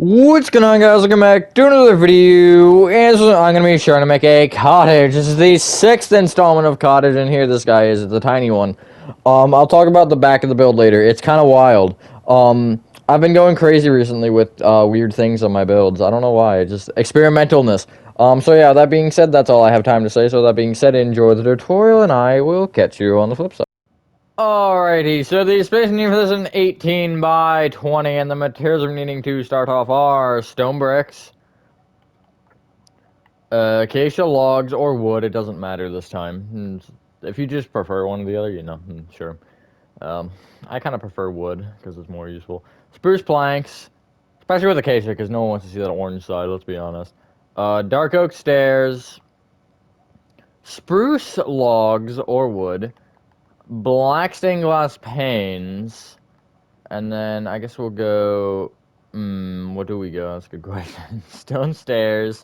What's going on, guys? Welcome back to another video, and so I'm going to be trying to make a cottage. This is the 6th installment of Cottage, and here this guy is, the tiny one. I'll talk about the back of the build later. It's kind of wild. I've been going crazy recently with weird things on my builds. I don't know why, just experimentalness. So yeah, that being said, that's all I have time to say. So that being said, enjoy the tutorial, and I will catch you on the flip side. Alrighty, so the space needed for this is an 18 by 20, and the materials we're needing to start off are stone bricks, acacia logs, or wood. It doesn't matter this time. If you just prefer one or the other, sure. I kind of prefer wood, because it's more useful. Spruce planks, especially with acacia, because no one wants to see that orange side, let's be honest. Dark oak stairs, spruce logs, or wood, black stained glass panes, and then I guess we'll go. What do we go? That's a good question. Stone stairs,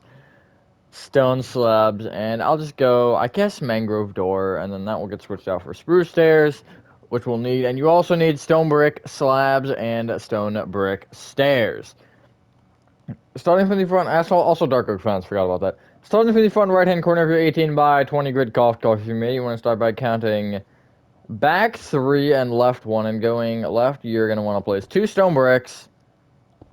stone slabs, and I'll just go, I guess, mangrove door, and then that will get switched out for spruce stairs, which we'll need. And you also need stone brick slabs and stone brick stairs. Starting from the front, also dark oak fence, forgot about that. Starting from the front right hand corner of your 18 by 20 grid coffee you made, you want to start by counting back 3 and left 1, and going left, you're going to want to place 2 stone bricks,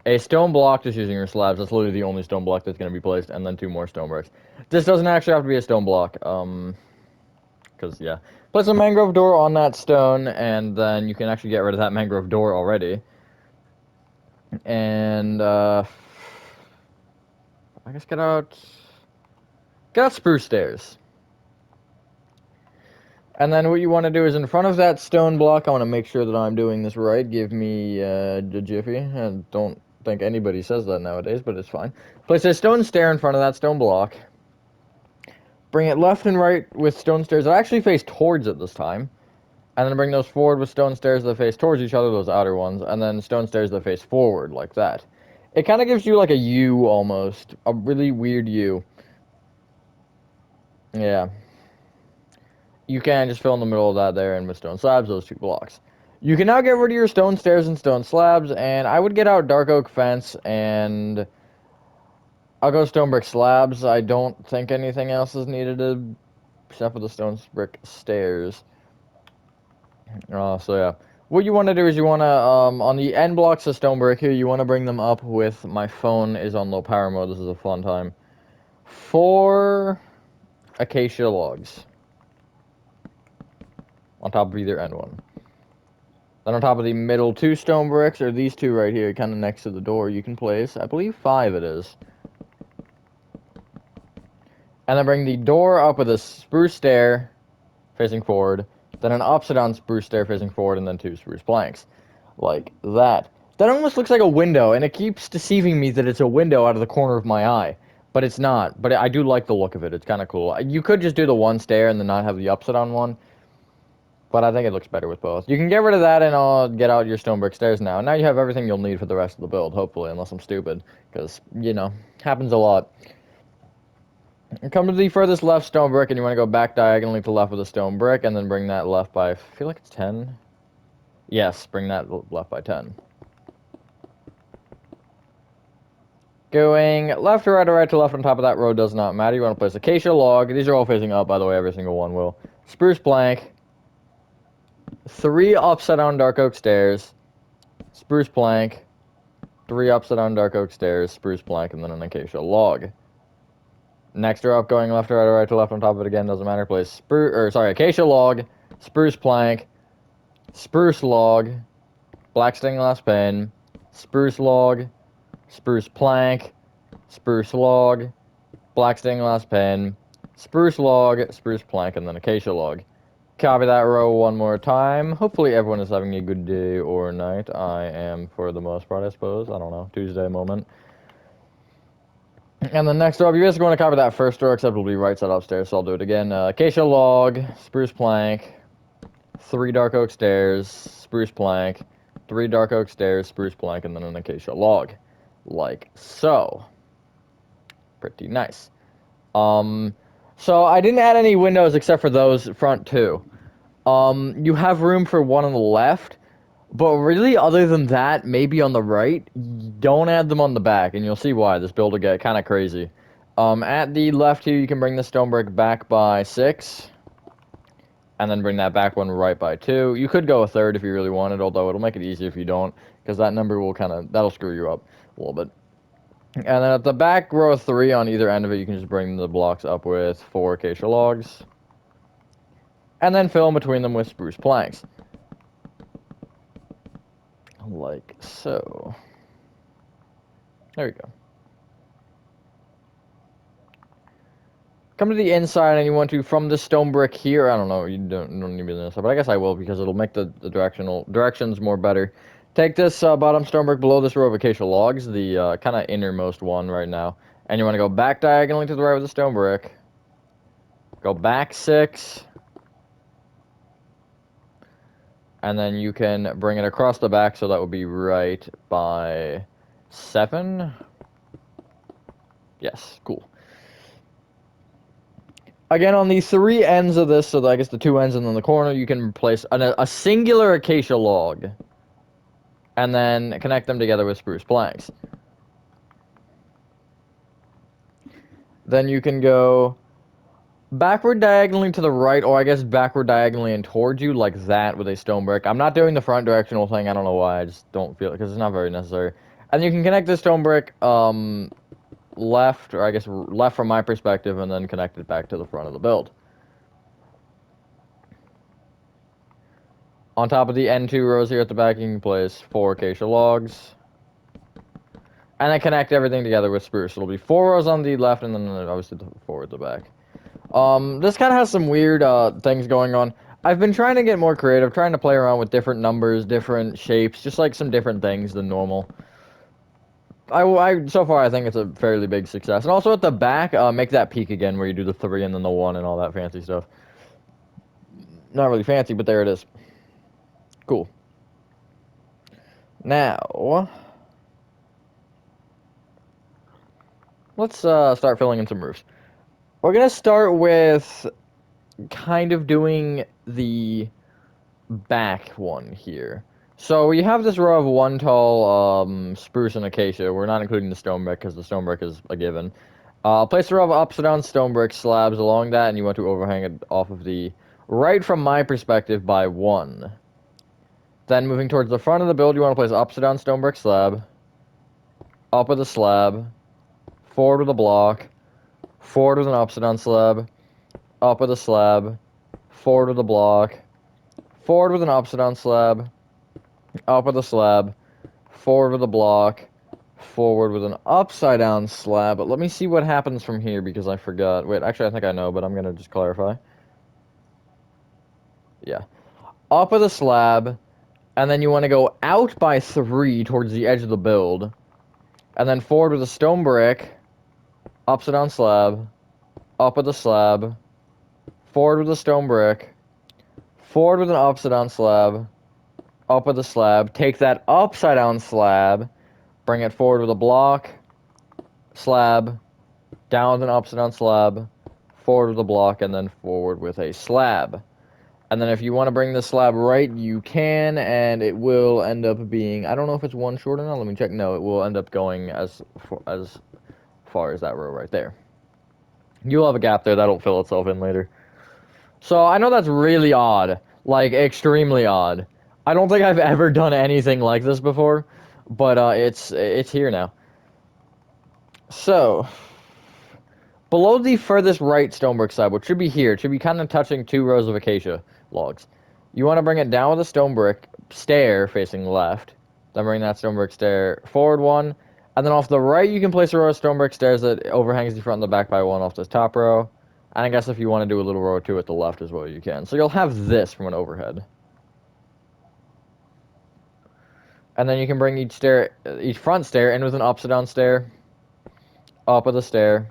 a stone block, just using your slabs, that's literally the only stone block that's going to be placed, and then 2 more stone bricks. This doesn't actually have to be a stone block, because, yeah. Place a mangrove door on that stone, and then you can actually get rid of that mangrove door already. And, I guess get out spruce stairs. And then what you want to do is in front of that stone block, I want to make sure that I'm doing this right. Give me a jiffy. I don't think anybody says that nowadays, but it's fine. Place a stone stair in front of that stone block. Bring it left and right with stone stairs that actually face towards it this time. And then bring those forward with stone stairs that face towards each other, those outer ones. And then stone stairs that face forward, like that. It kind of gives you like a U almost. A really weird U. Yeah. You can just fill in the middle of that there and with stone slabs, those 2 blocks. You can now get rid of your stone stairs and stone slabs, and I would get out dark oak fence, and I'll go stone brick slabs. I don't think anything else is needed except for the stone brick stairs. So yeah. What you want to do is you want to, on the end blocks of stone brick here, you want to bring them up with, my phone is on low power mode, this is a fun time, 4 acacia logs. On top of either end one. Then on top of the middle 2 stone bricks, or these 2 right here, kind of next to the door, you can place, I believe 5 it is. And then bring the door up with a spruce stair facing forward, then an upside down spruce stair facing forward, and then 2 spruce planks. Like that. That almost looks like a window, and it keeps deceiving me that it's a window out of the corner of my eye. But it's not. But I do like the look of it. It's kind of cool. You could just do the 1 stair and then not have the upside down one. But I think it looks better with both. You can get rid of that and I'll get out your stone brick stairs now. Now you have everything you'll need for the rest of the build, hopefully, unless I'm stupid. Because, happens a lot. Come to the furthest left stone brick, and you want to go back diagonally to left with a stone brick, and then bring that left by, I feel like it's 10? Yes, bring that left by 10. Going left to right or right to left on top of that row does not matter. You want to place acacia log. These are all facing up, by the way, every single one will. Spruce plank. 3 upside down dark oak stairs, spruce plank, 3 upside down dark oak stairs, spruce plank, and then an acacia log. Next row up, going left to right or right to left on top of it again, doesn't matter. Place acacia log, spruce plank, spruce log, black stained glass pane, spruce log, spruce plank, spruce log, black stained glass pane, spruce log, spruce plank, and then acacia log. Copy that row one more time. Hopefully everyone is having a good day or night. I am for the most part, I suppose. I don't know. Tuesday moment. And the next row, you're just going to copy that first row, except it'll be right side upstairs, so I'll do it again. Acacia log, spruce plank, 3 dark oak stairs, spruce plank, 3 dark oak stairs, spruce plank, and then an acacia log. Like so. Pretty nice. So I didn't add any windows except for those front 2. You have room for one on the left, But really, other than that, maybe on the right, don't add them on the back, and you'll see why. This build will get kind of crazy. At the left here, you can bring the stone brick back by 6, and then bring that back one right by 2. You could go a third if you really wanted, although it'll make it easier if you don't, because that number will that'll screw you up a little bit. And then at the back row of 3 on either end of it, you can just bring the blocks up with 4 acacia logs, and then fill in between them with spruce planks. Like so. There we go. Come to the inside and you want to, from the stone brick here, I don't know, you don't need to be this, but I guess I will because it'll make the directions more better. Take this bottom stone brick below this row of acacia logs, the kind of innermost one right now, and you want to go back diagonally to the right with the stone brick. Go back 6. And then you can bring it across the back, so that would be right by 7. Yes, cool. Again, on the 3 ends of this, so I guess the 2 ends and then the corner, you can place a singular acacia log. And then connect them together with spruce planks. Then you can go backward diagonally to the right, or I guess backward diagonally and towards you, like that, with a stone brick. I'm not doing the front directional thing, I don't know why, I just don't feel it, because it's not very necessary. And you can connect the stone brick, left, or I guess left from my perspective, and then connect it back to the front of the build. On top of the N2 rows here at the back, you can place 4 acacia logs. And then connect everything together with spruce. It'll be 4 rows on the left, and then obviously 4 at the back. This kind of has some weird things going on. I've been trying to get more creative, trying to play around with different numbers, different shapes, just like some different things than normal. So far, I think it's a fairly big success. And also at the back, make that peak again where you do the 3 and then the 1 and all that fancy stuff. Not really fancy, but there it is. Cool. Now, let's start filling in some roofs. We're going to start with kind of doing the back one here. So we have this row of 1 tall spruce and acacia. We're not including the stone brick because the stone brick is a given. Place a row of upside down stone brick slabs along that, and you want to overhang it off of the right from my perspective by 1. Then moving towards the front of the build, you want to place upside down stone brick slab, up with a slab, forward with a block, forward with an upside down slab, up with a slab, forward with a block, forward with an upside down slab, up with a slab, forward with a block, forward with an upside down slab. But let me see what happens from here because I forgot. Wait, actually I think I know, but I'm going to just clarify. Yeah. Up with a slab, and then you want to go out by 3 towards the edge of the build, and then forward with a stone brick, upside down slab, up with a slab, forward with a stone brick, forward with an upside down slab, up with a slab, take that upside down slab, bring it forward with a block, slab, down with an upside down slab, forward with a block, and then forward with a slab. And then if you want to bring the slab right, you can, and it will end up being, I don't know if it's 1 short or not, let me check. No, it will end up going as far as that row right there. You'll have a gap there, that'll fill itself in later. So I know that's really odd, like extremely odd. I don't think I've ever done anything like this before, but it's here now. So, below the furthest right stone brick slab, which should be here, it should be kind of touching 2 rows of acacia logs. You want to bring it down with a stone brick stair facing left, then bring that stone brick stair forward 1, and then off the right you can place a row of stone brick stairs that overhangs the front and the back by 1 off this top row. And I guess if you want to do a little row or 2 at the left as well, you can. So you'll have this from an overhead. And then you can bring each front stair in with an upside down stair, up with a stair,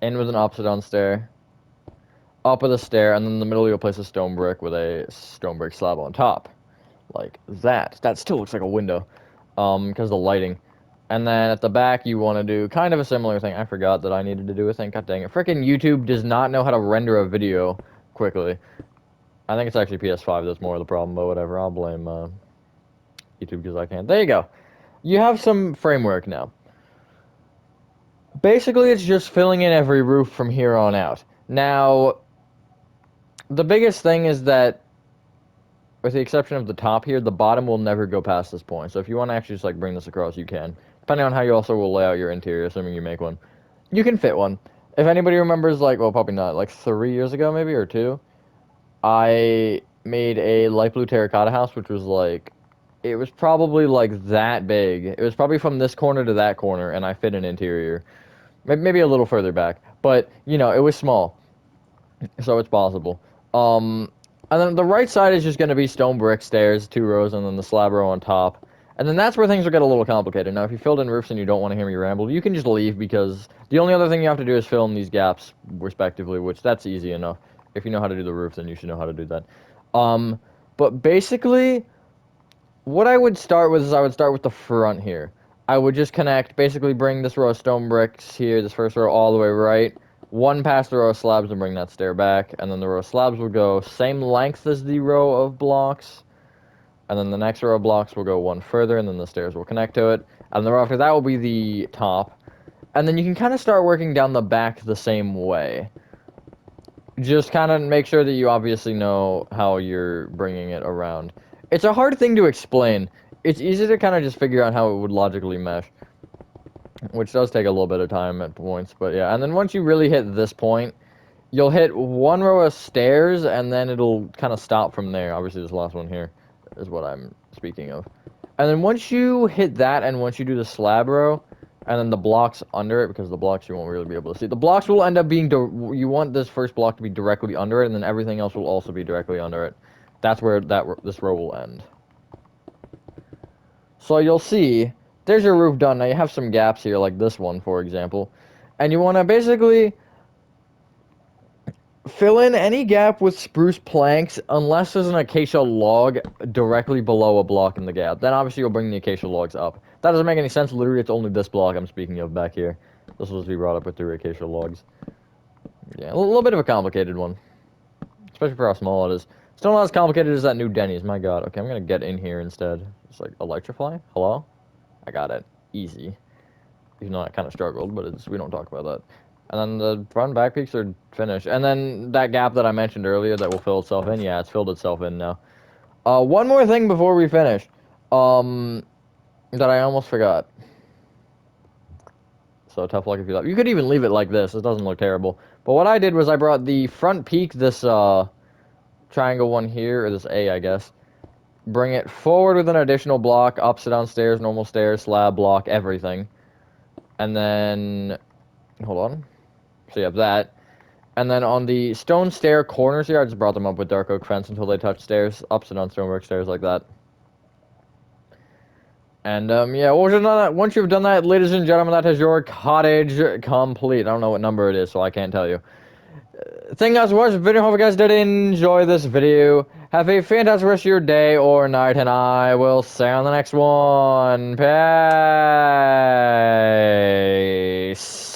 in with an upside down stair, up with a stair, and then in the middle you'll place a stone brick with a stone brick slab on top. Like that. That still looks like a window, because of the lighting. And then at the back you want to do kind of a similar thing. I forgot that I needed to do a thing. God dang it. Frickin' YouTube does not know how to render a video quickly. I think it's actually PS5 that's more of the problem, but whatever. I'll blame YouTube because I can't. There you go. You have some framework now. Basically, it's just filling in every roof from here on out. Now, the biggest thing is that, with the exception of the top here, the bottom will never go past this point. So if you want to actually just like bring this across, you can. Depending on how you also will lay out your interior, assuming you make one. You can fit one. If anybody remembers, like, well, probably not, like 3 years ago maybe, or 2, I made a light blue terracotta house, which was like, it was probably like that big. It was probably from this corner to that corner, and I fit an interior. Maybe a little further back. But, you know, it was small. So it's possible. Um, and then the right side is just going to be stone brick stairs, 2 rows, and then the slab row on top. And then that's where things will get a little complicated. Now, if you filled in roofs and you don't want to hear me ramble, you can just leave because the only other thing you have to do is fill in these gaps, respectively, which that's easy enough. If you know how to do the roof, then you should know how to do that. Um, but basically, what I would start with is I would start with the front here. I would just connect, basically bring this row of stone bricks here, this first row all the way right, one past the row of slabs and bring that stair back, and then the row of slabs will go same length as the row of blocks, and then the next row of blocks will go one further, and then the stairs will connect to it, and the row after that will be the top, and then you can kind of start working down the back the same way. Just kind of make sure that you obviously know how you're bringing it around. It's a hard thing to explain. It's easy to kind of just figure out how it would logically mesh, which does take a little bit of time at points, but yeah. And then once you really hit this point, you'll hit one row of stairs, and then it'll kind of stop from there. Obviously, this last one here is what I'm speaking of. And then once you hit that, and once you do the slab row, and then the blocks under it, because the blocks you won't really be able to see. The blocks will end up being, you want this first block to be directly under it, and then everything else will also be directly under it. That's where this row will end. So you'll see, there's your roof done. Now you have some gaps here, like this one, for example. And you want to basically fill in any gap with spruce planks, unless there's an acacia log directly below a block in the gap. Then obviously you'll bring the acacia logs up. That doesn't make any sense. Literally, it's only this block I'm speaking of back here. This was to be brought up with the acacia logs. Yeah, a little bit of a complicated one, especially for how small it is. Still not as complicated as that new Denny's. My God. Okay, I'm gonna get in here instead. It's like electrify. Hello? I got it. Easy. Even though I kind of struggled, but we don't talk about that. And then the front and back peaks are finished. And then that gap that I mentioned earlier that will fill itself in, yeah, it's filled itself in now. One more thing before we finish, that I almost forgot. So tough luck if you left. You could even leave it like this. It doesn't look terrible. But what I did was I brought the front peak, this triangle one here, or this A, I guess. Bring it forward with an additional block, ups and down stairs, normal stairs, slab, block, everything. And then, hold on. So you have that. And then on the stone stair corners here, I just brought them up with dark oak fence until they touch stairs, ups and down stonework stairs like that. And, yeah, once you've done that, ladies and gentlemen, that is your cottage complete. I don't know what number it is, so I can't tell you. Thank you guys for watching the video. Hope you guys did enjoy this video. Have a fantastic rest of your day or night, and I will see you on the next one. Peace.